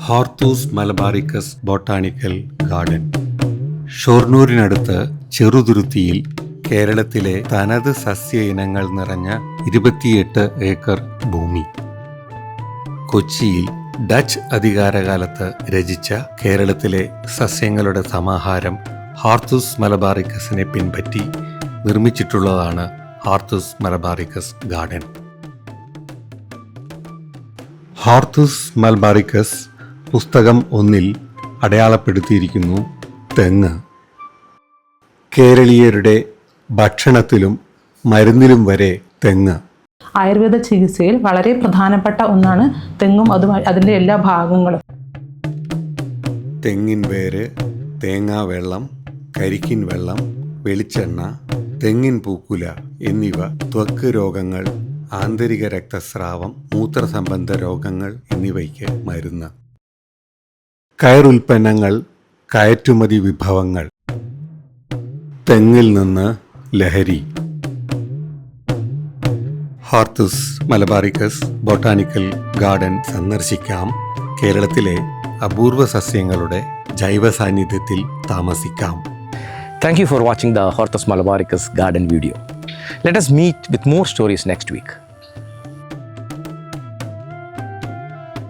Hortus Malabaricus botanical garden. ഷൊർണൂരിനടുത്ത് ചെറുതുരുത്തിയിൽ കേരളത്തിലെ തനത് സസ്യ ഇനങ്ങൾ നിറഞ്ഞ 28 ഏക്കർ ഭൂമി. കൊച്ചിയിൽ ഡച്ച് അധികാരകാലത്ത് രചിച്ച കേരളത്തിലെ സസ്യങ്ങളുടെ സമാഹാരം ഹോർത്തൂസ് മലബാറിക്കസിനെ പിൻപറ്റി നിർമ്മിച്ചിട്ടുള്ളതാണ് Hortus Malabaricus garden. Hortus Malabaricus പുസ്തകം 1 അടയാളപ്പെടുത്തിയിരിക്കുന്നു തെങ്ങ്. കേരളീയരുടെ ഭക്ഷണത്തിലും മരുന്നിലും വരെ തെങ്ങ്. ആയുർവേദ ചികിത്സയിൽ വളരെ പ്രധാനപ്പെട്ട ഒന്നാണ് തെങ്ങും അതിൻ്റെ എല്ലാ ഭാഗങ്ങളും. തെങ്ങിൻ വേര്, തേങ്ങാവെള്ളം, കരിക്കിൻ വെള്ളം, വെളിച്ചെണ്ണ, തെങ്ങിൻ പൂക്കുല എന്നിവ ത്വക്ക് രോഗങ്ങൾ, ആന്തരിക രക്തസ്രാവം, മൂത്രസംബന്ധ രോഗങ്ങൾ എന്നിവയ്ക്ക് മരുന്ന്. കയറുൽപ്പന്നങ്ങൾ, കയറ്റുമതി വിഭവങ്ങൾ. തെങ്ങിൽ നിന്ന് ലഹരി. ഹോർത്തൂസ് മലബാറിക്കസ് ബൊട്ടാണിക്കൽ ഗാർഡൻ സന്ദർശിക്കാം. കേരളത്തിലെ അപൂർവ സസ്യങ്ങളുടെ ജൈവ സാന്നിധ്യത്തിൽ താമസിക്കാം. Thank you for watching the Hortus Malabaricus garden video. Let us meet with more stories next week.